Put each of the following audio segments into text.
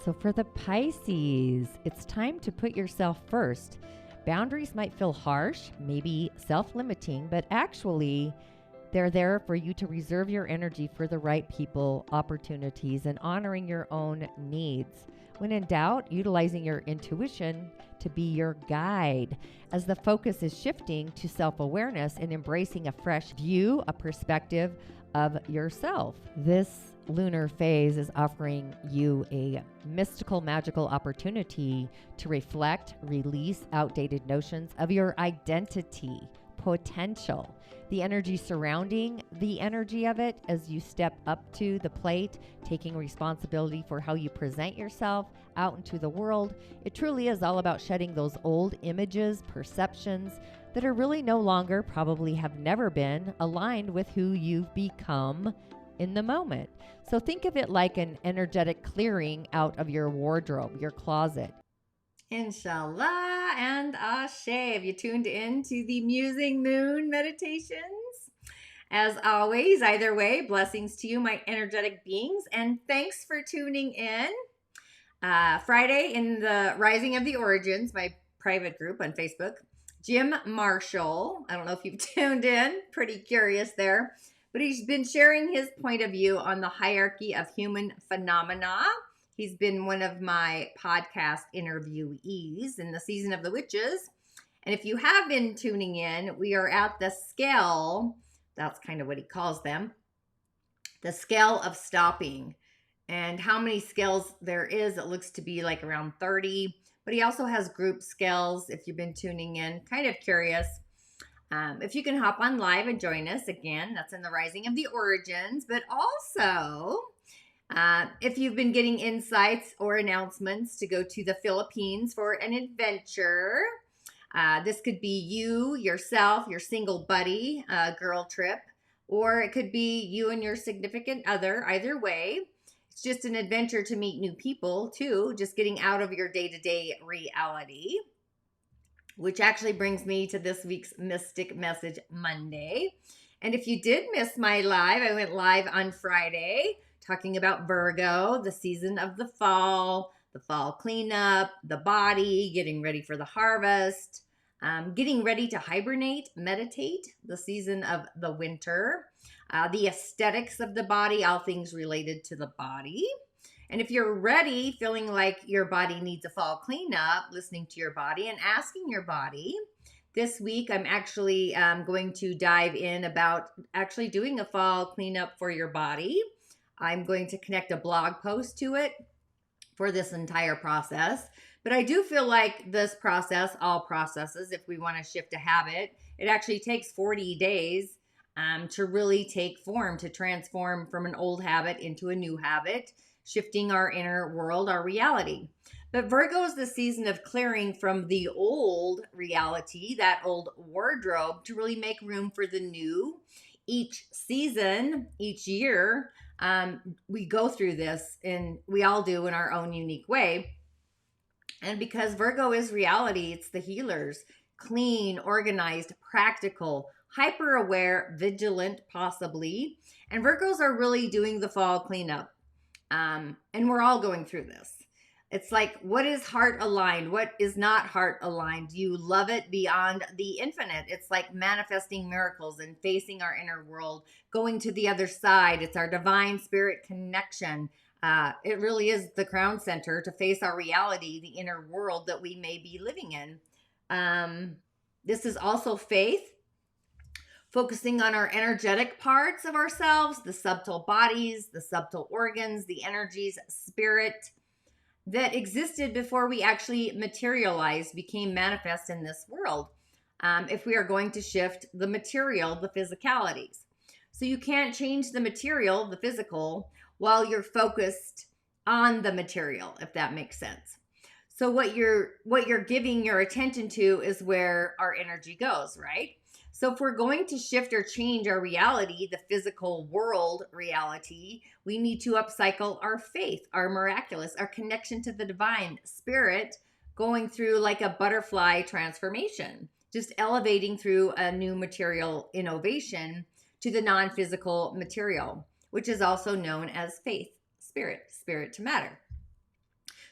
So for the Pisces, it's time to put yourself first. Boundaries might feel harsh, maybe self-limiting, but actually they're there for you to reserve your energy for the right people, opportunities, and honoring your own needs. When in doubt, utilizing your intuition to be your guide as the focus is shifting to self-awareness and embracing a fresh view, a perspective of yourself. This lunar phase is offering you a mystical, magical opportunity to reflect, release outdated notions of your identity, potential, the energy surrounding the energy of it as you step up to the plate, taking responsibility for how you present yourself out into the world. It truly is all about shedding those old images, perceptions that are really no longer, probably have never been, aligned with who you've become in the moment. So think of it like an energetic clearing out of your wardrobe, your closet. Inshallah and Ashe. Have you tuned in to the Musing Moon meditations? As always, either way, blessings to you, my energetic beings, and thanks for tuning in. Friday in the Rising of the Origins, my private group on Facebook, Jim Marshall, I don't know if you've tuned in, pretty curious there, but he's been sharing his point of view on the hierarchy of human phenomena. He's been one of my podcast interviewees in the Season of the Witches. And if you have been tuning in, we are at the scale, that's kind of what he calls them, the scale of stopping. And how many scales there is, it looks to be like around 30. But he also has group scales, if you've been tuning in, kind of curious. If you can hop on live and join us, again, that's in the Rising of the Origins. But also, if you've been getting insights or announcements to go to the Philippines for an adventure, this could be you, yourself, your single buddy, girl trip, or it could be you and your significant other, either way. It's just an adventure to meet new people, too, just getting out of your day-to-day reality, which actually brings me to this week's Mystic Message Monday. And if you did miss my live, I went live on Friday talking about Virgo, the season of the fall cleanup, the body, getting ready for the harvest, getting ready to hibernate, meditate, the season of the winter, the aesthetics of the body, all things related to the body. And if you're ready, feeling like your body needs a fall cleanup, listening to your body and asking your body, this week I'm actually going to dive in about actually doing a fall cleanup for your body. I'm going to connect a blog post to it for this entire process. But I do feel like this process, all processes, if we want to shift a habit, it actually takes 40 days to really take form, to transform from an old habit into a new habit, shifting our inner world, our reality. But Virgo is the season of clearing from the old reality, that old wardrobe, to really make room for the new. Each season, each year, we go through this, and we all do in our own unique way. And because Virgo is reality, it's the healers, clean, organized, practical, hyper aware, vigilant, possibly. And Virgos are really doing the fall cleanup. And we're all going through this. It's like, what is heart aligned? What is not heart aligned? Do you love it beyond the infinite? It's like manifesting miracles and facing our inner world, going to the other side. It's our divine spirit connection. It really is the crown center to face our reality, the inner world that we may be living in. This is also faith, focusing on our energetic parts of ourselves, the subtle bodies, the subtle organs, the energies, spirit that existed before we actually materialized, became manifest in this world. If we are going to shift the material, the physicalities. So you can't change the material, the physical, while you're focused on the material, if that makes sense. So what you're giving your attention to is where our energy goes, right? So if we're going to shift or change our reality, the physical world reality, we need to upcycle our faith, our miraculous, our connection to the divine spirit, going through like a butterfly transformation, just elevating through a new material innovation to the non-physical material, which is also known as faith, spirit to matter.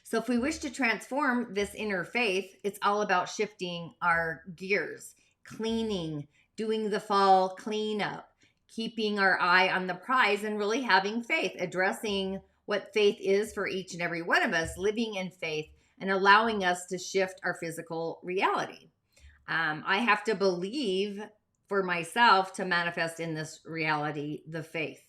So if we wish to transform this inner faith, it's all about shifting our gears, cleaning, doing the fall cleanup, keeping our eye on the prize, and really having faith, addressing what faith is for each and every one of us, living in faith and allowing us to shift our physical reality. I have to believe for myself to manifest in this reality the faith,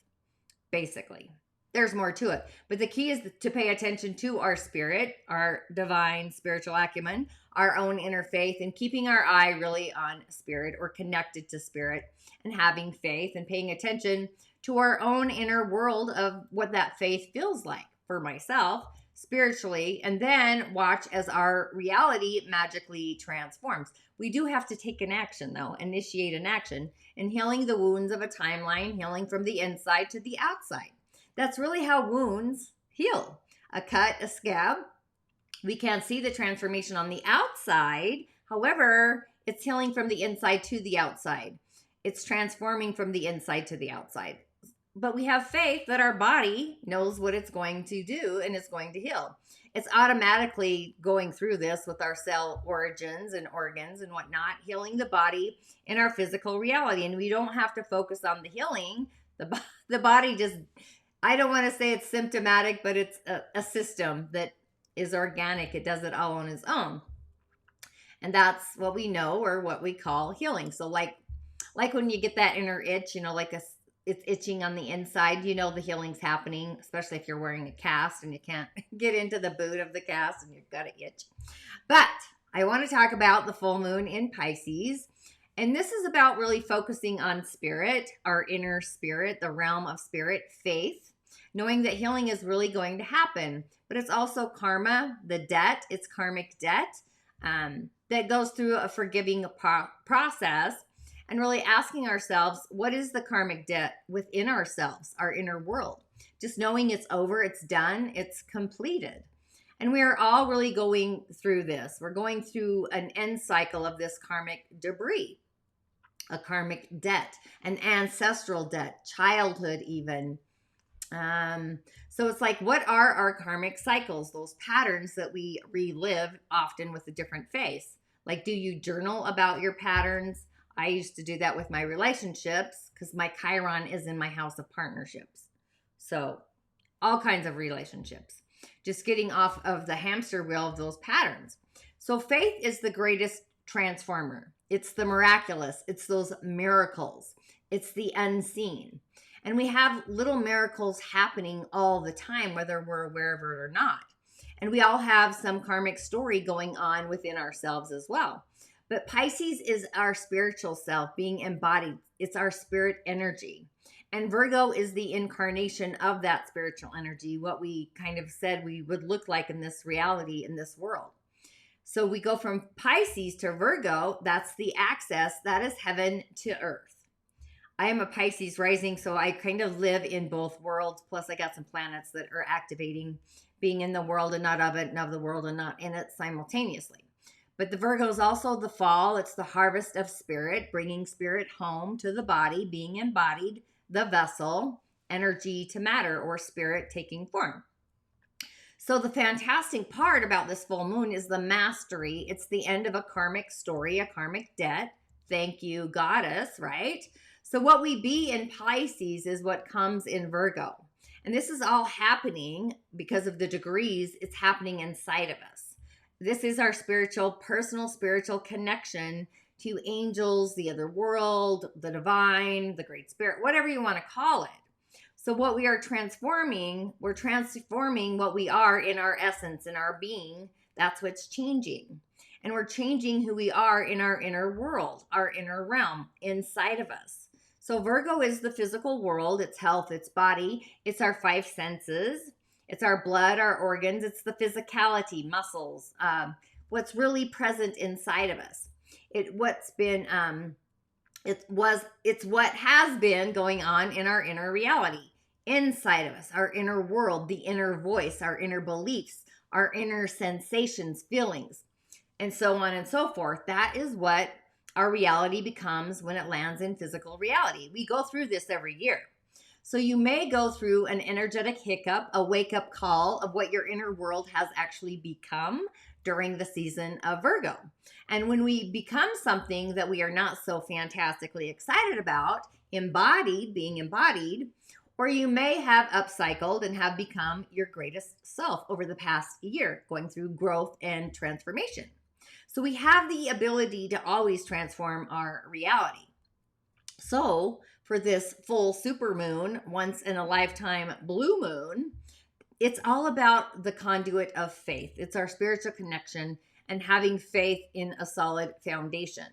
basically. There's more to it. But the key is to pay attention to our spirit, our divine spiritual acumen, our own inner faith, and keeping our eye really on spirit or connected to spirit and having faith and paying attention to our own inner world of what that faith feels like for myself spiritually, and then watch as our reality magically transforms. We do have to take an action, though, initiate an action in healing the wounds of a timeline, healing from the inside to the outside. That's really how wounds heal. A cut, a scab. We can't see the transformation on the outside. However, it's healing from the inside to the outside. It's transforming from the inside to the outside. But we have faith that our body knows what it's going to do and it's going to heal. It's automatically going through this with our cell origins and organs and whatnot, healing the body in our physical reality. And we don't have to focus on the healing. The body just, I don't want to say it's symptomatic, but it's a system that is organic. It does it all on its own. And that's what we know, or what we call healing. So like when you get that inner itch, it's itching on the inside, the healing's happening, especially if you're wearing a cast and you can't get into the boot of the cast and you've got an itch. But I want to talk about the full moon in Pisces. And this is about really focusing on spirit, our inner spirit, the realm of spirit, faith, knowing that healing is really going to happen. But it's also karma, the debt, it's karmic debt that goes through a forgiving process. And really asking ourselves, what is the karmic debt within ourselves, our inner world? Just knowing it's over, it's done, it's completed. And we are all really going through this. We're going through an end cycle of this karmic debris, a karmic debt, an ancestral debt, childhood even. So it's like, what are our karmic cycles, those patterns that we relive often with a different face? Like, do you journal about your patterns? I used to do that with my relationships because my Chiron is in my house of partnerships. So all kinds of relationships, just getting off of the hamster wheel of those patterns. So faith is the greatest transformer. It's the miraculous. It's those miracles. It's the unseen. And we have little miracles happening all the time, whether we're aware of it or not. And we all have some karmic story going on within ourselves as well. But Pisces is our spiritual self being embodied. It's our spirit energy. And Virgo is the incarnation of that spiritual energy, what we kind of said we would look like in this reality, in this world. So we go from Pisces to Virgo. That's the access. That is heaven to earth. I am a Pisces rising, so I kind of live in both worlds. Plus, I got some planets that are activating being in the world and not of it, and of the world and not in it simultaneously. But the Virgo is also the fall. It's the harvest of spirit, bringing spirit home to the body, being embodied, the vessel, energy to matter, or spirit taking form. So the fantastic part about this full moon is the mastery. It's the end of a karmic story, a karmic debt. Thank you, goddess, right? So what we be in Pisces is what comes in Virgo. And this is all happening because of the degrees. It's happening inside of us. This is our personal spiritual connection to angels, the other world, the divine, the great spirit, whatever you want to call it. So what we are transforming, we're transforming what we are in our essence, in our being. That's what's changing. And we're changing who we are in our inner world, our inner realm inside of us. So Virgo is the physical world, it's health, it's body, it's our five senses. It's our blood, our organs. It's the physicality, muscles, what's really present inside of us. It's what has been going on in our inner reality, inside of us, our inner world, the inner voice, our inner beliefs, our inner sensations, feelings, and so on and so forth. That is what our reality becomes when it lands in physical reality. We go through this every year. So you may go through an energetic hiccup, a wake-up call of what your inner world has actually become during the season of Virgo. And when we become something that we are not so fantastically excited about, being embodied, or you may have upcycled and have become your greatest self over the past year, going through growth and transformation. So we have the ability to always transform our reality. So for this full supermoon, once in a lifetime blue moon, it's all about the conduit of faith. It's our spiritual connection and having faith in a solid foundation,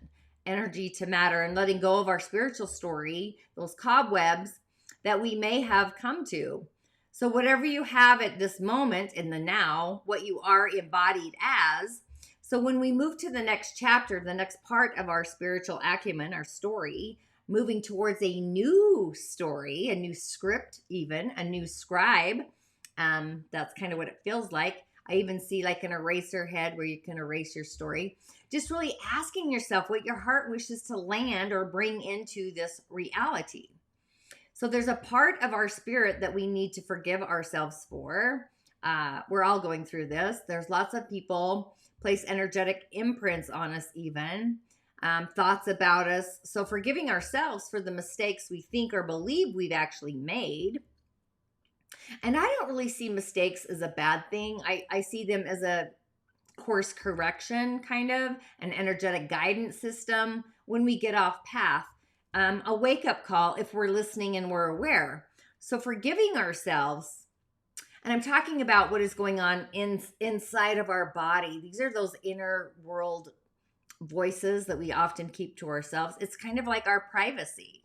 energy to matter, and letting go of our spiritual story, those cobwebs that we may have come to. So whatever you have at this moment in the now, what you are embodied as. So when we move to the next chapter, the next part of our spiritual acumen, our story, moving towards a new story, a new script, even a new scribe. That's kind of what it feels like. I even see like an eraser head where you can erase your story. Just really asking yourself what your heart wishes to land or bring into this reality. So there's a part of our spirit that we need to forgive ourselves for. We're all going through this. There's lots of people place energetic imprints on us even. Thoughts about us. So forgiving ourselves for the mistakes we think or believe we've actually made. And I don't really see mistakes as a bad thing. I see them as a course correction, kind of an energetic guidance system when we get off path. A wake-up call if we're listening and we're aware. So forgiving ourselves, and I'm talking about what is going on inside of our body. These are those inner world voices that we often keep to ourselves. It's kind of like our privacy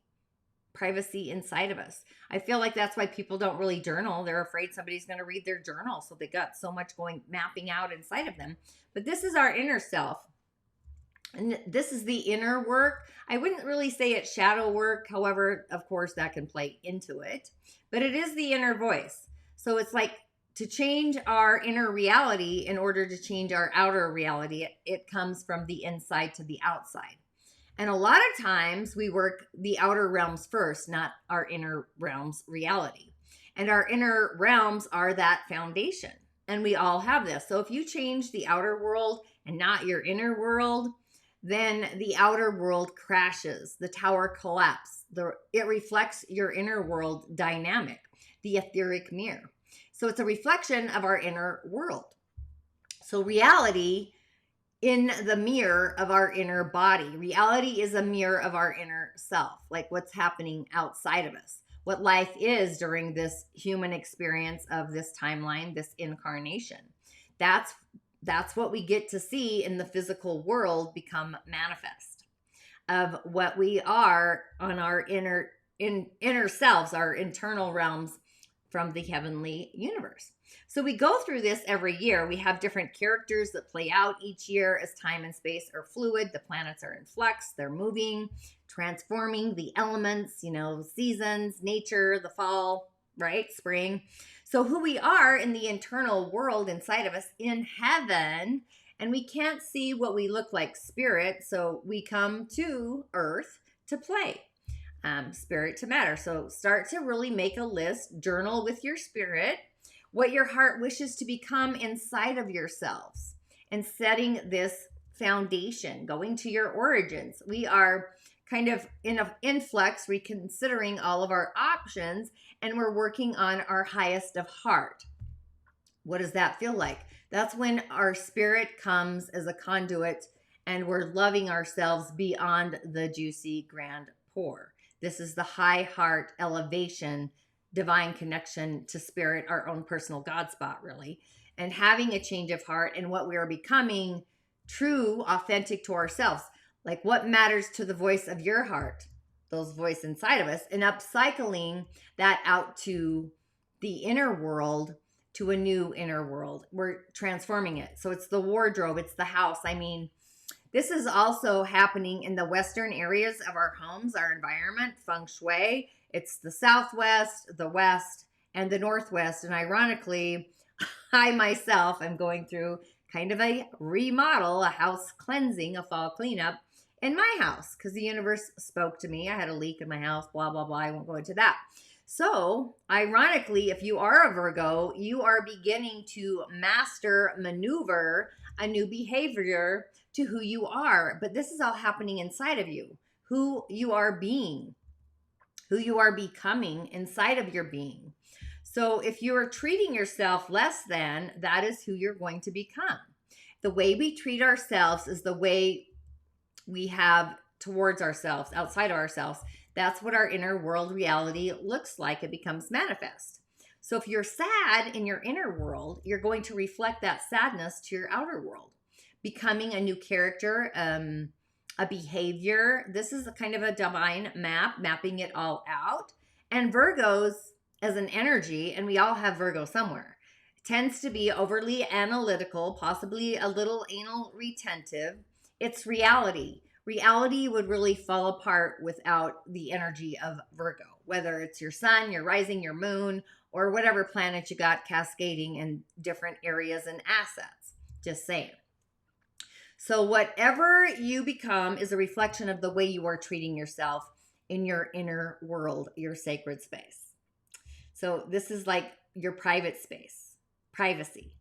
inside of us. I feel like that's why people don't really journal. They're afraid somebody's going to read their journal. So they got so much mapping out inside of them. But this is our inner self. And this is the inner work. I wouldn't really say it's shadow work. However, of course, that can play into it. But it is the inner voice. So it's like to change our inner reality in order to change our outer reality. It comes from the inside to the outside. And a lot of times we work the outer realms first, not our inner realms reality. And our inner realms are that foundation. And we all have this. So if you change the outer world and not your inner world, then the outer world crashes. The tower collapses. It reflects your inner world dynamic, the etheric mirror. So it's a reflection of our inner world. So reality in the mirror of our inner body. Reality is a mirror of our inner self, like what's happening outside of us, what life is during this human experience of this timeline, this incarnation. That's what we get to see in the physical world become manifest of what we are on our inner selves, our internal realms from the heavenly universe. So we go through this every year. We have different characters that play out each year as time and space are fluid. The planets are in flux. They're moving, transforming the elements, seasons, nature, the fall, right? Spring. So who we are in the internal world inside of us in heaven, and we can't see what we look like spirit. So we come to earth to play. Spirit to matter. So start to really make a list, journal with your spirit, what your heart wishes to become inside of yourselves, and setting this foundation, going to your origins. We are kind of in an influx, reconsidering all of our options, and we're working on our highest of heart. What does that feel like? That's when our spirit comes as a conduit and we're loving ourselves beyond the juicy grand pour. This is the high heart elevation, divine connection to spirit, our own personal God spot, really. And having a change of heart and what we are becoming true, authentic to ourselves. Like what matters to the voice of your heart, those voice inside of us, and upcycling that out to the inner world, to a new inner world. We're transforming it. So it's the wardrobe, it's the house. I mean, this is also happening in the western areas of our homes, our environment, feng shui. It's the southwest, the west, and the northwest. And ironically, I myself am going through kind of a remodel, a house cleansing, a fall cleanup in my house because the universe spoke to me. I had a leak in my house, blah, blah, blah. I won't go into that. So, ironically, if you are a Virgo, you are beginning to master, maneuver a new behavior to who you are. But this is all happening inside of you, who you are being, who you are becoming inside of your being. So, if you are treating yourself less than, that is who you're going to become. The way we treat ourselves is the way we have towards ourselves, outside of ourselves. That's what our inner world reality looks like. It becomes manifest. So if you're sad in your inner world, you're going to reflect that sadness to your outer world, becoming a new character, a behavior. This is a kind of a divine map, mapping it all out. And Virgos as an energy, and we all have Virgo somewhere, tends to be overly analytical, possibly a little anal retentive. It's reality. Reality would really fall apart without the energy of Virgo, whether it's your sun, your rising, your moon, or whatever planet you got cascading in different areas and assets. Just saying. So whatever you become is a reflection of the way you are treating yourself in your inner world, your sacred space. So this is like your private space, privacy.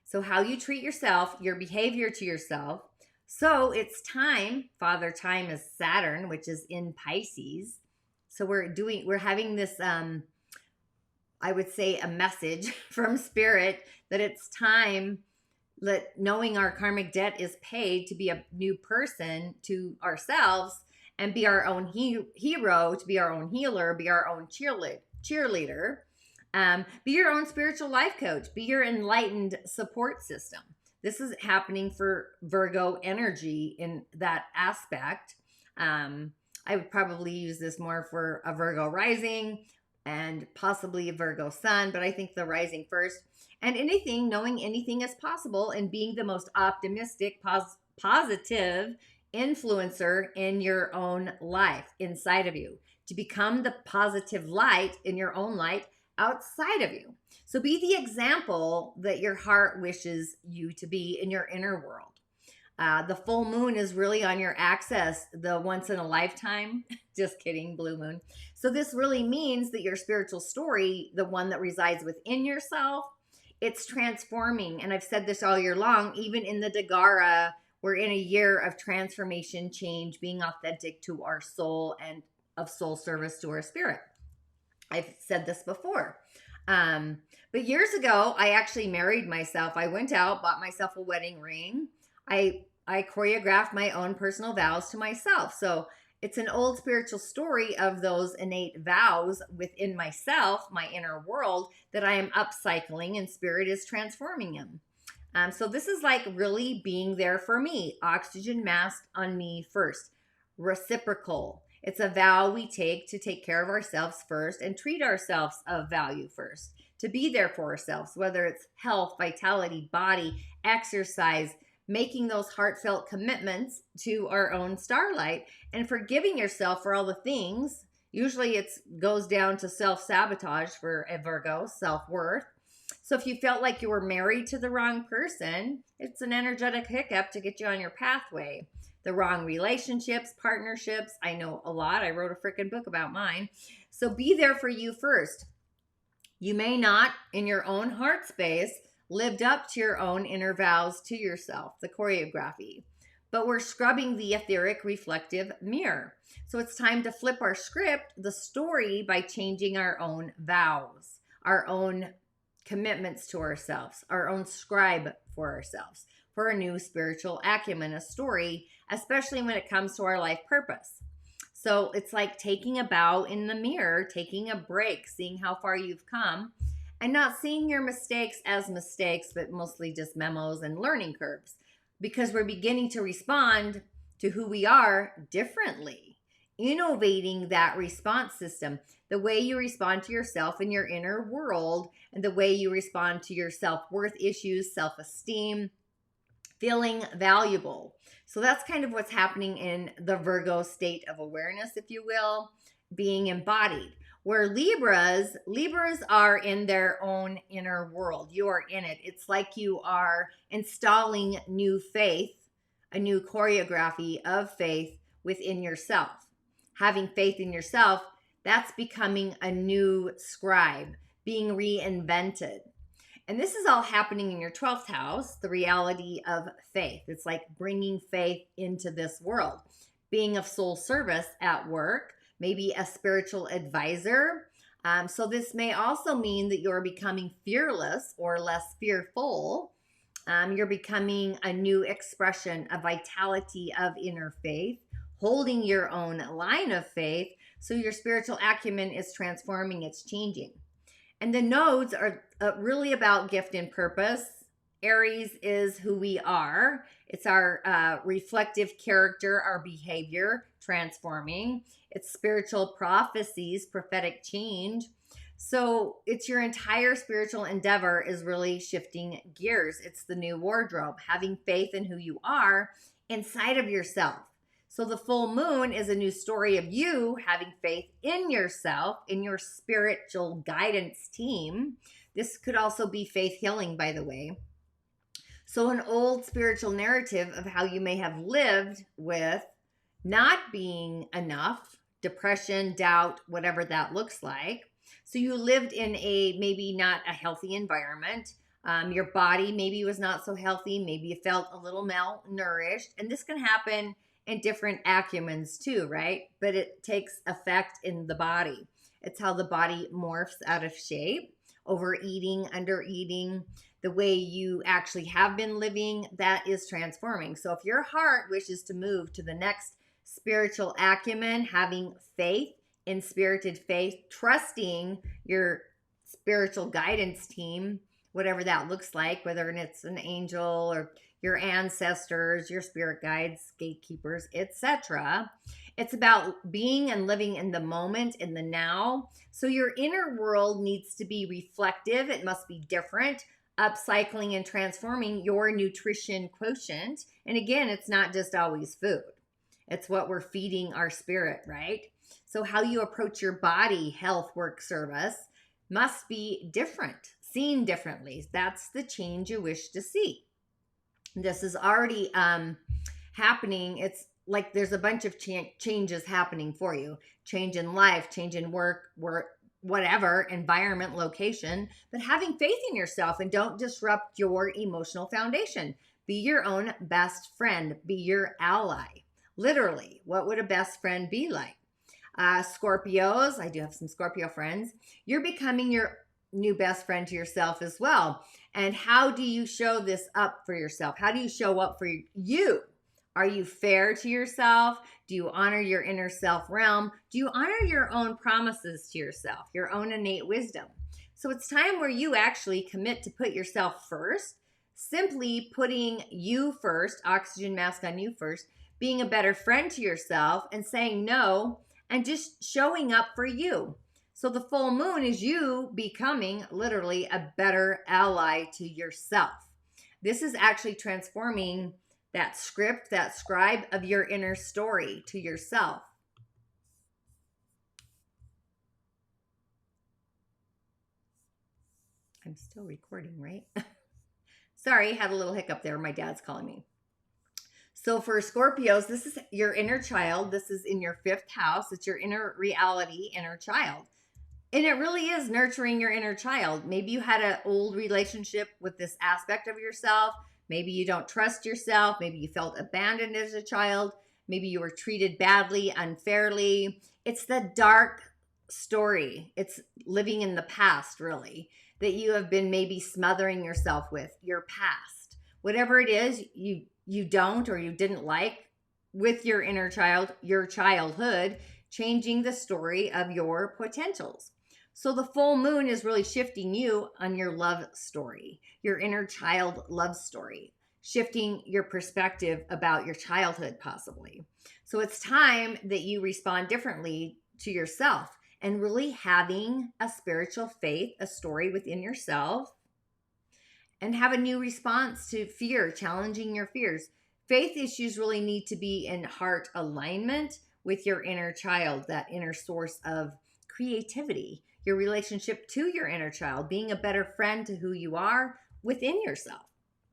So how you treat yourself, your behavior to yourself. So it's time. Father Time is Saturn, which is in Pisces. So we're having this, I would say, a message from Spirit that it's time that knowing our karmic debt is paid to be a new person to ourselves and be our own hero, to be our own healer, be our own cheerleader, be your own spiritual life coach, be your enlightened support system. This is happening for Virgo energy in that aspect. I would probably use this more for a Virgo rising and possibly a Virgo sun, but I think the rising first. And knowing anything is possible and being the most optimistic, positive influencer in your own life, inside of you, to become the positive light in your own light outside of you. So be the example that your heart wishes you to be in your inner world. The full moon is really on your axis, the once in a lifetime. Just kidding, blue moon. So this really means that your spiritual story, the one that resides within yourself, it's transforming. And I've said this all year long, even in the Dagara, we're in a year of transformation, change, being authentic to our soul and of soul service to our spirit. I've said this before. But years ago, I actually married myself. I went out, bought myself a wedding ring. I choreographed my own personal vows to myself. So it's an old spiritual story of those innate vows within myself, my inner world, that I am upcycling and Spirit is transforming them. So this is like really being there for me. Oxygen mask on me first. Reciprocal. It's a vow we take to take care of ourselves first and treat ourselves of value first. To be there for ourselves, whether it's health, vitality, body, exercise, making those heartfelt commitments to our own starlight and forgiving yourself for all the things. Usually it goes down to self-sabotage for a Virgo, self-worth. So if you felt like you were married to the wrong person, it's an energetic hiccup to get you on your pathway. The wrong relationships, partnerships. I know a lot. I wrote a freaking book about mine. So be there for you first. You may not, in your own heart space, lived up to your own inner vows to yourself, the choreography. But we're scrubbing the etheric reflective mirror. So it's time to flip our script, the story, by changing our own vows, our own commitments to ourselves, our own scribe for ourselves, for a new spiritual acumen, a story, especially when it comes to our life purpose. So it's like taking a bow in the mirror, taking a break, seeing how far you've come, and not seeing your mistakes as mistakes, but mostly just memos and learning curves, because we're beginning to respond to who we are differently, innovating that response system, the way you respond to yourself in your inner world, and the way you respond to your self-worth issues, self-esteem, feeling valuable. So that's kind of what's happening in the Virgo state of awareness, if you will, being embodied. Where Libras are in their own inner world. You are in it. It's like you are installing new faith, a new choreography of faith within yourself. Having faith in yourself, That's becoming a new scribe, being reinvented. And this is all happening in your 12th house, the reality of faith. It's like bringing faith into this world, being of soul service at work, maybe a spiritual advisor. So, this may also mean that you're becoming fearless or less fearful. You're becoming a new expression, a vitality of inner faith, holding your own line of faith. So, your spiritual acumen is transforming, it's changing. And the nodes are really about gift and purpose. Aries is who we are. It's our reflective character, our behavior transforming. It's spiritual prophecies, prophetic change. So it's your entire spiritual endeavor is really shifting gears. It's the new wardrobe, having faith in who you are inside of yourself. So the full moon is a new story of you having faith in yourself, in your spiritual guidance team. This could also be faith healing, by the way. So an old spiritual narrative of how you may have lived with not being enough, depression, doubt, whatever that looks like. So you lived in a maybe not a healthy environment. Your body maybe was not so healthy. Maybe you felt a little malnourished. And this can happen in different acumens too, right? But it takes effect in the body. It's how the body morphs out of shape, overeating, undereating, the way you actually have been living, that is transforming. So if your heart wishes to move to the next spiritual acumen, having faith, in spirited faith, trusting your spiritual guidance team, whatever that looks like, whether it's an angel or your ancestors, your spirit guides, gatekeepers, etc. It's about being and living in the moment, in the now. So your inner world needs to be reflective. It must be different, upcycling and transforming your nutrition quotient. And again, it's not just always food. It's what we're feeding our spirit, right? So how you approach your body, health, work, service must be different, seen differently. That's the change you wish to see. This is already happening. It's like there's a bunch of changes happening for you. Change in life, change in work, whatever, environment, location, but having faith in yourself and don't disrupt your emotional foundation. Be your own best friend. Be your ally. Literally, what would a best friend be like? Scorpios, I do have some Scorpio friends. You're becoming your new best friend to yourself as well. And how do you show this up for yourself? How do you show up for you? Are you fair to yourself? Do you honor your inner self realm? Do you honor your own promises to yourself, your own innate wisdom? So it's time where you actually commit to put yourself first, simply putting you first, oxygen mask on you first, being a better friend to yourself and saying no and just showing up for you. So the full moon is you becoming literally a better ally to yourself. This is actually transforming that script, that scribe of your inner story to yourself. I'm still recording, right? Sorry, had a little hiccup there. My dad's calling me. So for Scorpios, this is your inner child. This is in your 5th house. It's your inner reality, inner child. And it really is nurturing your inner child. Maybe you had an old relationship with this aspect of yourself. Maybe you don't trust yourself. Maybe you felt abandoned as a child. Maybe you were treated badly, unfairly. It's the dark story. It's living in the past, really, that you have been maybe smothering yourself with, your past. Whatever it is, you don't or you didn't like with your inner child, your childhood, changing the story of your potentials. So the full moon is really shifting you on your love story, your inner child love story, shifting your perspective about your childhood possibly. So it's time that you respond differently to yourself and really having a spiritual faith, a story within yourself, and have a new response to fear, challenging your fears. Faith issues really need to be in heart alignment with your inner child, that inner source of creativity, your relationship to your inner child, being a better friend to who you are within yourself.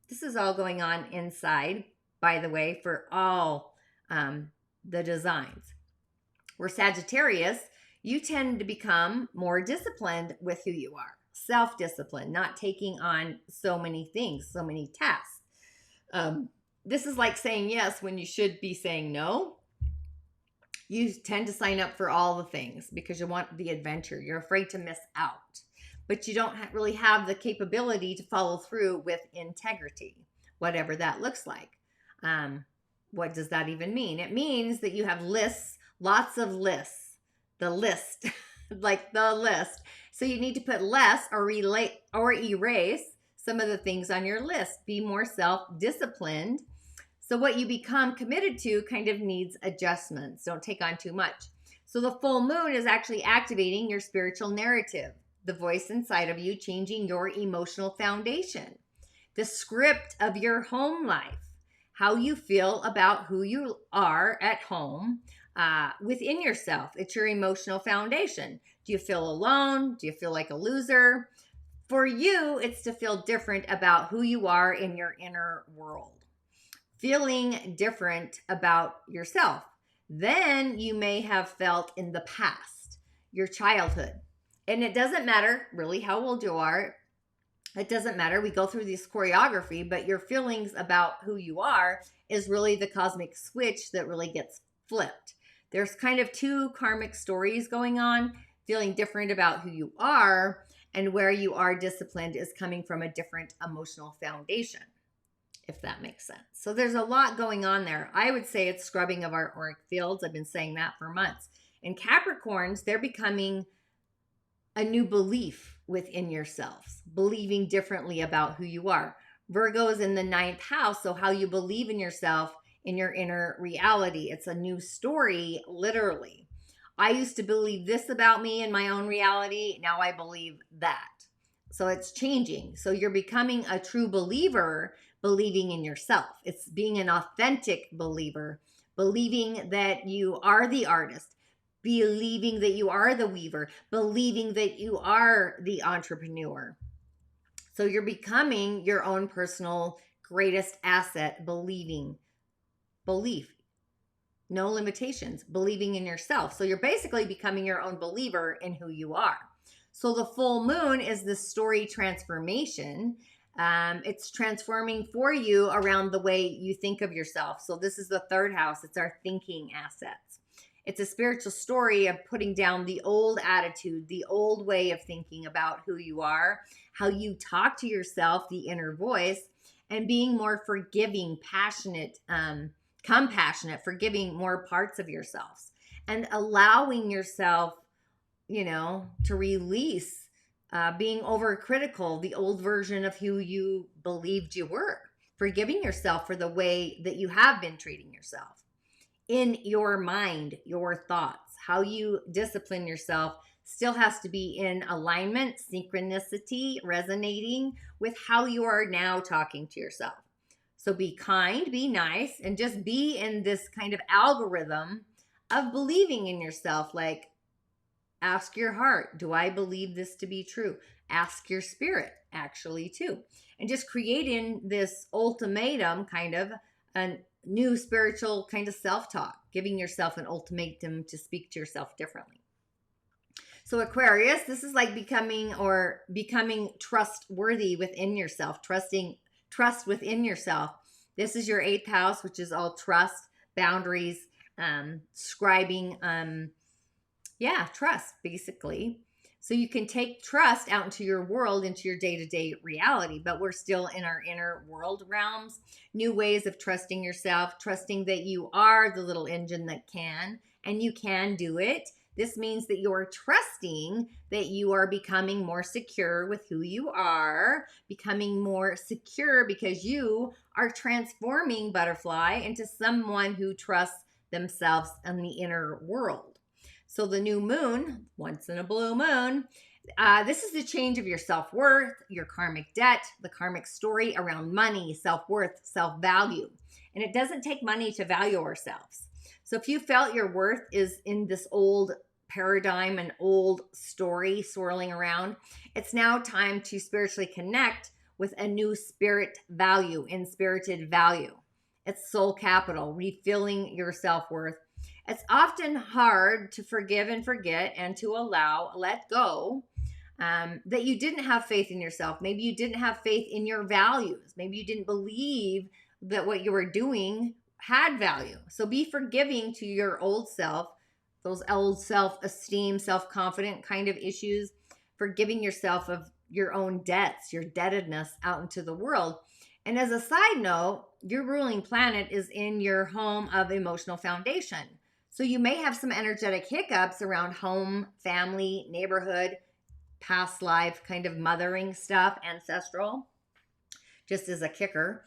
This is all going on inside, by the way, for all the designs. We're Sagittarius. you tend to become more disciplined with who you are. Self-discipline, not taking on so many things, so many tasks. This is like saying yes when you should be saying no. You tend to sign up for all the things because you want the adventure. You're afraid to miss out, but you don't really have the capability to follow through with integrity, whatever that looks like. What does that even mean? It means that you have lists, lots of lists, the list, like the list. So you need to put less or erase some of the things on your list. Be more self-disciplined. So what you become committed to kind of needs adjustments. Don't take on too much. So the full moon is actually activating your spiritual narrative, the voice inside of you, changing your emotional foundation, the script of your home life, how you feel about who you are at home within yourself. It's your emotional foundation. Do you feel alone? Do you feel like a loser? For you, it's to feel different about who you are in your inner world. Feeling different about yourself than you may have felt in the past, your childhood. And it doesn't matter really how old you are. It doesn't matter. We go through this choreography, but your feelings about who you are is really the cosmic switch that really gets flipped. There's kind of two karmic stories going on. Feeling different about who you are and where you are disciplined is coming from a different emotional foundation, if that makes sense. So there's a lot going on there. I would say it's scrubbing of our auric fields. I've been saying that for months. In Capricorns, they're becoming a new belief within yourselves, believing differently about who you are. Virgo is in the 9th house, so how you believe in yourself in your inner reality. It's a new story, literally. I used to believe this about me in my own reality. Now I believe that. So it's changing. So you're becoming a true believer, believing in yourself. It's being an authentic believer, believing that you are the artist, believing that you are the weaver, believing that you are the entrepreneur. So you're becoming your own personal greatest asset, belief, no limitations, believing in yourself. So you're basically becoming your own believer in who you are. So the full moon is the story transformation. It's transforming for you around the way you think of yourself. So this is the 3rd house. It's our thinking assets. It's a spiritual story of putting down the old attitude, the old way of thinking about who you are, how you talk to yourself, the inner voice, and being more forgiving, passionate, compassionate, forgiving more parts of yourselves and allowing yourself, to release being overcritical, the old version of who you believed you were, forgiving yourself for the way that you have been treating yourself. In your mind, your thoughts, how you discipline yourself still has to be in alignment, synchronicity, resonating with how you are now talking to yourself. So be kind, be nice, and just be in this kind of algorithm of believing in yourself. Like, ask your heart, do I believe this to be true? Ask your spirit, actually, too. And just creating this ultimatum, kind of a new spiritual kind of self-talk, giving yourself an ultimatum to speak to yourself differently. So Aquarius, this is like becoming trustworthy within yourself, trust within yourself. This is your 8th house, which is all trust, boundaries, scribing, trust, basically. So you can take trust out into your world, into your day-to-day reality, but we're still in our inner world realms. New ways of trusting yourself, trusting that you are the little engine that can, and you can do it. This means that you're trusting that you are becoming more secure with who you are, becoming more secure because you are transforming butterfly into someone who trusts themselves in the inner world. So the new moon, once in a blue moon, this is the change of your self-worth, your karmic debt, the karmic story around money, self-worth, self-value. And it doesn't take money to value ourselves. So if you felt your worth is in this old paradigm, an old story swirling around, it's now time to spiritually connect with a new spirit value, inspirited value. It's soul capital, refilling your self-worth It's often hard to forgive and forget and to let go that you didn't have faith in yourself. Maybe you didn't have faith in your values. Maybe you didn't believe that what you were doing had value. So be forgiving to your old self, those old self-esteem, self-confident kind of issues, forgiving yourself of your own debts, your debtedness out into the world. And as a side note, your ruling planet is in your home of emotional foundation. So you may have some energetic hiccups around home, family, neighborhood, past life kind of mothering stuff, ancestral, just as a kicker.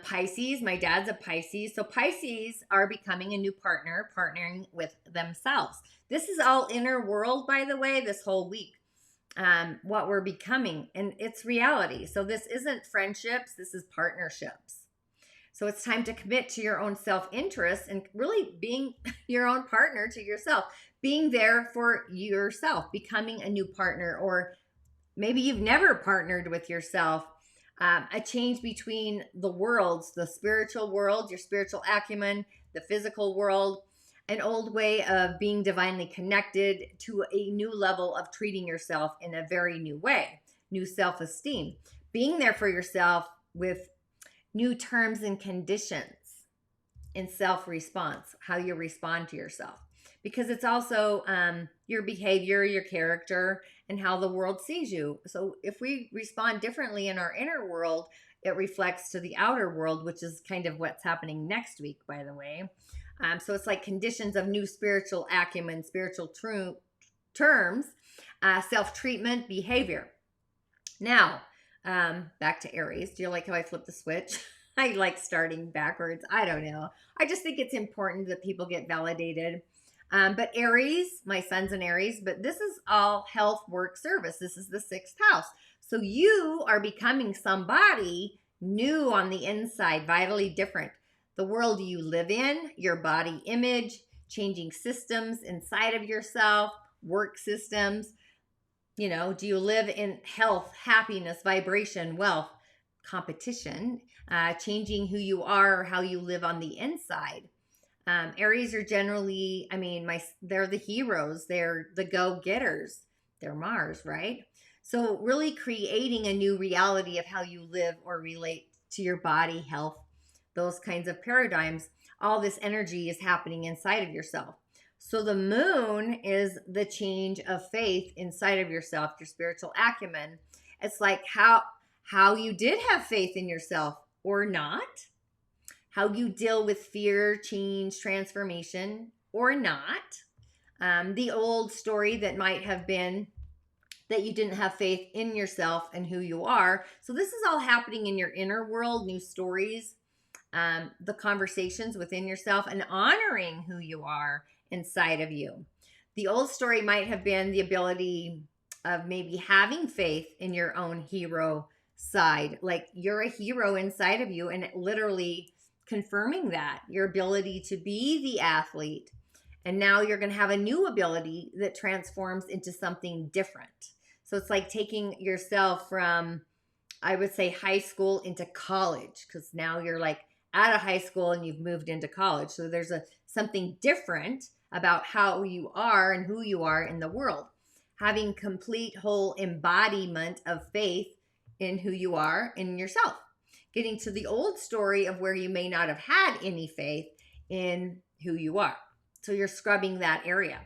Pisces, my dad's a Pisces. So Pisces are becoming a new partner, partnering with themselves. This is all inner world, by the way, this whole week. What we're becoming, and it's reality. So this isn't friendships, this is partnerships. So it's time to commit to your own self-interest and really being your own partner to yourself, being there for yourself, becoming a new partner, or maybe you've never partnered with yourself. A change between the worlds, the spiritual world, your spiritual acumen, the physical world, an old way of being divinely connected to a new level of treating yourself in a very new way, new self-esteem, being there for yourself with new terms and conditions in self-response, how you respond to yourself. Because it's also your behavior, your character, and how the world sees you. So if we respond differently in our inner world, it reflects to the outer world, which is kind of what's happening next week, by the way. So it's like conditions of new spiritual acumen, spiritual terms, self-treatment, behavior. Now, back to Aries. Do you like how I flipped the switch? I like starting backwards. I don't know. I just think it's important that people get validated. But Aries, my son's an Aries, but this is all health, work, service. This is the 6th house. So you are becoming somebody new on the inside, vitally different. The world you live in, your body image, changing systems inside of yourself, work systems. You know, do you live in health, happiness, vibration, wealth, competition, changing who you are or how you live on the inside? Aries are generally, they're the heroes. They're the go-getters. They're Mars, right? So really creating a new reality of how you live or relate to your body, health, those kinds of paradigms. All this energy is happening inside of yourself. So the moon is the change of faith inside of yourself, your spiritual acumen. It's like how you did have faith in yourself or not, how you deal with fear, change, transformation or not. The old story that might have been that you didn't have faith in yourself and who you are. So this is all happening in your inner world, new stories, the conversations within yourself, and honoring who you are inside of you. The old story might have been the ability of maybe having faith in your own hero side, like you're a hero inside of you, and literally confirming that your ability to be the athlete. And now you're going to have a new ability that transforms into something different. So it's like taking yourself from, I would say, high school into college, because now you're like out of high school and you've moved into college. So there's something different about how you are and who you are in the world. Having complete whole embodiment of faith in who you are in yourself. Getting to the old story of where you may not have had any faith in who you are. So you're scrubbing that area.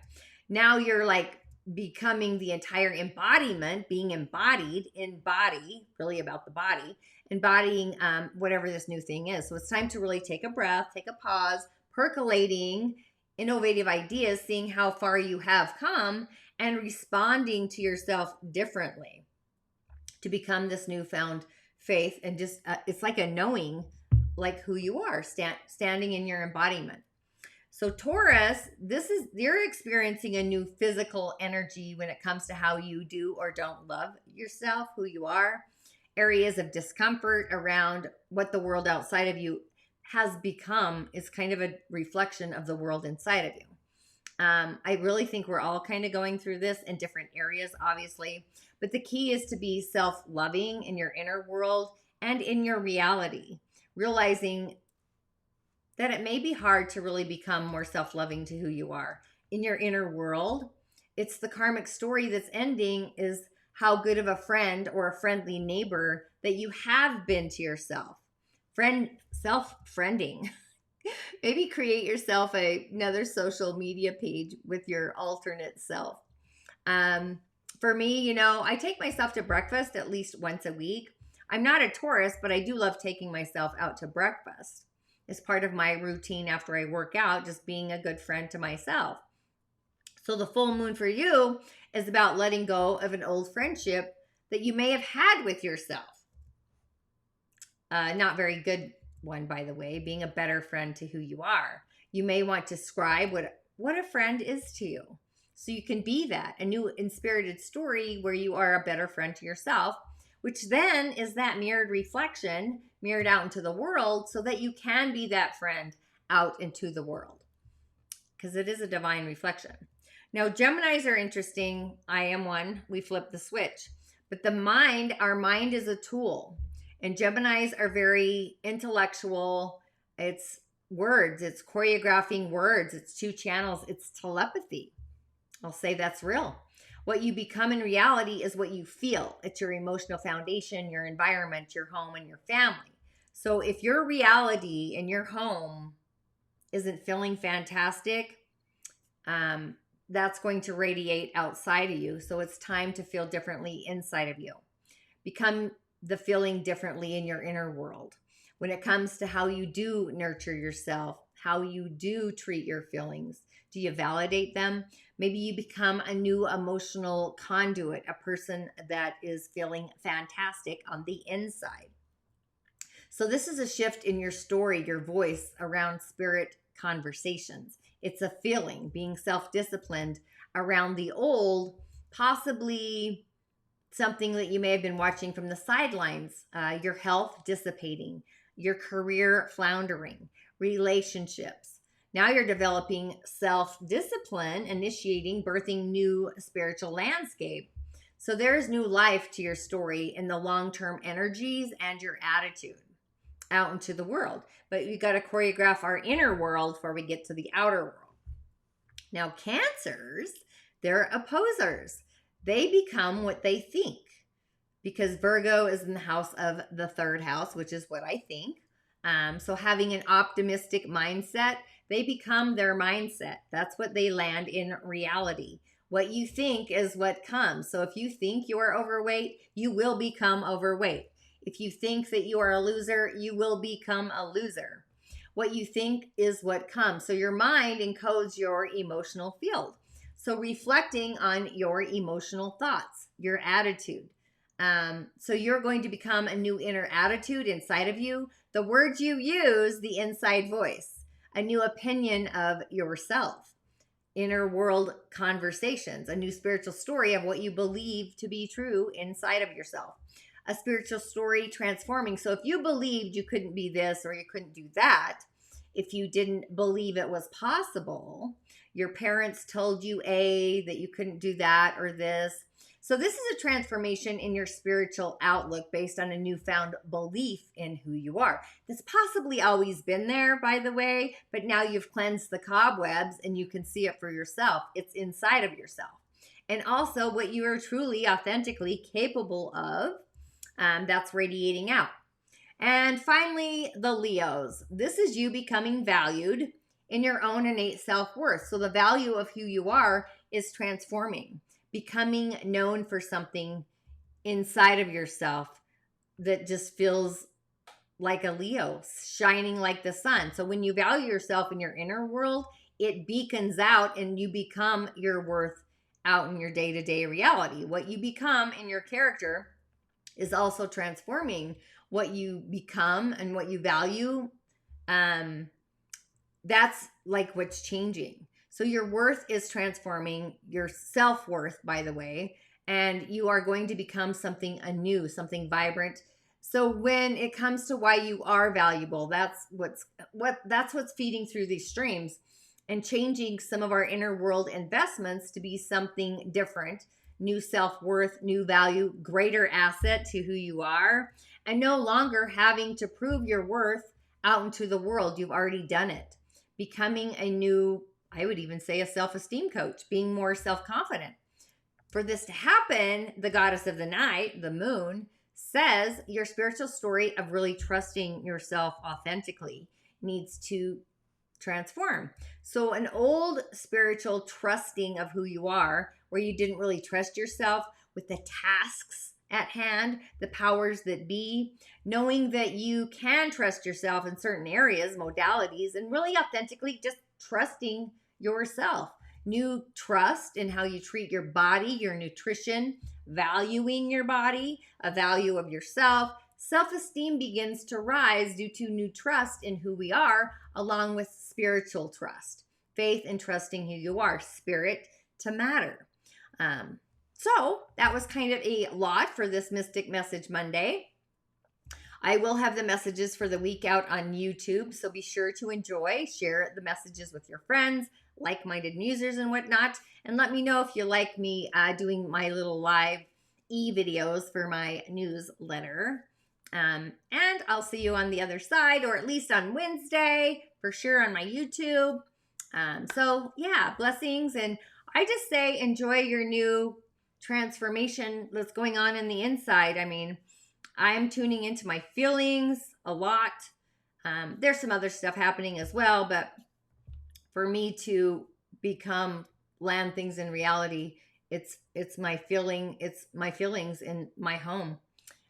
Now you're like becoming the entire embodiment, being embodied in body, really about the body, embodying whatever this new thing is. So it's time to really take a breath, take a pause, percolating innovative ideas, seeing how far you have come and responding to yourself differently to become this newfound faith. And just it's like a knowing like who you are, standing in your embodiment. So Taurus, you're experiencing a new physical energy when it comes to how you do or don't love yourself, who you are. Areas of discomfort around what the world outside of you has become is kind of a reflection of the world inside of you. I really think we're all kind of going through this in different areas, obviously. But the key is to be self-loving in your inner world and in your reality, realizing that it may be hard to really become more self-loving to who you are in your inner world. It's the karmic story that's ending is how good of a friend or a friendly neighbor that you have been to yourself. Self-friending. Maybe create yourself another social media page with your alternate self. Um, for me, I take myself to breakfast at least once a week. I'm not a Taurus, but I do love taking myself out to breakfast. It's part of my routine after I work out, just being a good friend to myself. So the full moon for you is about letting go of an old friendship that you may have had with yourself. Not very good one, by the way, being a better friend to who you are. You may want to describe what a friend is to you. So you can be that, a new inspirited story where you are a better friend to yourself, which then is that mirrored reflection, mirrored out into the world so that you can be that friend out into the world. Because it is a divine reflection. Now, Geminis are interesting. I am one. We flip the switch. But our mind is a tool. And Geminis are very intellectual. It's words. It's choreographing words. It's 2 channels. It's telepathy. I'll say that's real. What you become in reality is what you feel. It's your emotional foundation, your environment, your home, and your family. So if your reality in your home isn't feeling fantastic, that's going to radiate outside of you. So it's time to feel differently inside of you. Become the feeling differently in your inner world. When it comes to how you do nurture yourself, how you do treat your feelings, do you validate them? Maybe you become a new emotional conduit, a person that is feeling fantastic on the inside. So this is a shift in your story, your voice around spirit conversations. It's a feeling, being self-disciplined around the old, possibly something that you may have been watching from the sidelines, your health dissipating, your career floundering, relationships. Now you're developing self-discipline, initiating, birthing new spiritual landscape. So there's new life to your story in the long-term energies and your attitude out into the world. But we got to choreograph our inner world before we get to the outer world. Now, Cancers, they're opposers. They become what they think because Virgo is in the house of the 3rd house, which is what I think. So having an optimistic mindset, they become their mindset. That's what they land in reality. What you think is what comes. So if you think you are overweight, you will become overweight. If you think that you are a loser, you will become a loser. What you think is what comes. So your mind encodes your emotional field. So reflecting on your emotional thoughts, your attitude. So you're going to become a new inner attitude inside of you. The words you use, the inside voice, a new opinion of yourself, inner world conversations, a new spiritual story of what you believe to be true inside of yourself. A spiritual story transforming. So if you believed you couldn't be this or you couldn't do that, if you didn't believe it was possible, your parents told you that you couldn't do that or this. So this is a transformation in your spiritual outlook based on a newfound belief in who you are. That's possibly always been there, by the way, but now you've cleansed the cobwebs and you can see it for yourself. It's inside of yourself. And also what you are truly, authentically capable of, that's radiating out. And finally, the Leos. This is you becoming valued in your own innate self-worth. So the value of who you are is transforming, becoming known for something inside of yourself that just feels like a Leo, shining like the sun. So when you value yourself in your inner world, it beacons out and you become your worth out in your day-to-day reality. What you become in your character is also transforming what you become and what you value. That's like what's changing. So your worth is transforming, your self-worth, by the way, and you are going to become something anew, something vibrant. So when it comes to why you are valuable, that's what's feeding through these streams and changing some of our inner world investments to be something different, new self-worth, new value, greater asset to who you are, and no longer having to prove your worth out into the world. You've already done it. Becoming a new, I would even say, a self-esteem coach, being more self-confident. For this to happen, the goddess of the night, the moon, says your spiritual story of really trusting yourself authentically needs to transform. So, an old spiritual trusting of who you are, where you didn't really trust yourself with the tasks at hand, the powers that be, knowing that you can trust yourself in certain areas, modalities, and really authentically just trusting yourself. New trust in how you treat your body, your nutrition, valuing your body, a value of yourself. Self-esteem begins to rise due to new trust in who we are, along with spiritual trust, faith in trusting who you are, spirit to matter. So that was kind of a lot for this Mystic Message Monday. I will have the messages for the week out on YouTube, so be sure to enjoy, share the messages with your friends, like-minded musers and whatnot, and let me know if you like me doing my little live e-videos for my newsletter. And I'll see you on the other side, or at least on Wednesday, for sure on my YouTube. So yeah, blessings. And I just say enjoy your new transformation that's going on in the inside. I mean, I'm tuning into my feelings a lot. There's some other stuff happening as well, but for me to land things in reality, it's my feelings in my home,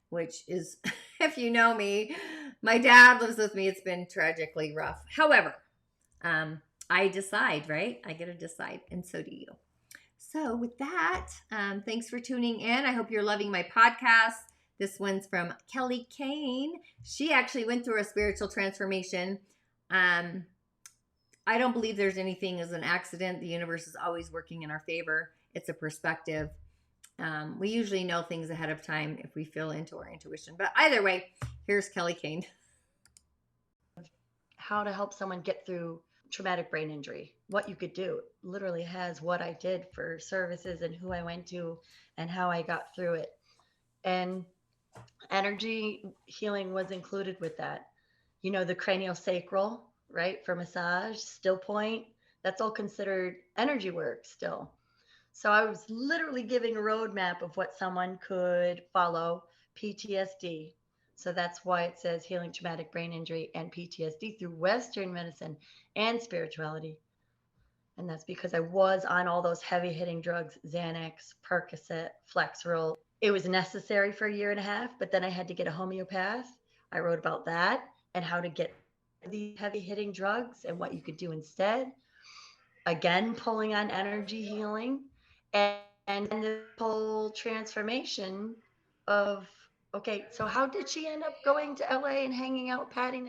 which is, if you know me, my dad lives with me. It's been tragically rough. However, I decide, right? I get to decide, and so do you. So with that, thanks for tuning in. I hope you're loving my podcast. This one's from Kelly Kane. She actually went through a spiritual transformation. I don't believe there's anything as an accident. The universe is always working in our favor. It's a perspective. We usually know things ahead of time if we feel into our intuition. But either way, here's Kelly Kane. How to help someone get through traumatic brain injury, what you could do. It literally has what I did for services and who I went to and how I got through it. And energy healing was included with that. You know, the craniosacral, right, for massage, still point, that's all considered energy work still. So I was literally giving a roadmap of what someone could follow. PTSD. So that's why it says healing traumatic brain injury and PTSD through Western medicine and spirituality. And that's because I was on all those heavy hitting drugs, Xanax, Percocet, Flexeril. It was necessary for a year and a half, but then I had to get a homeopath. I wrote about that and how to get these heavy hitting drugs and what you could do instead. Again, pulling on energy healing and the whole transformation of, okay, so how did she end up going to LA and hanging out, Patty?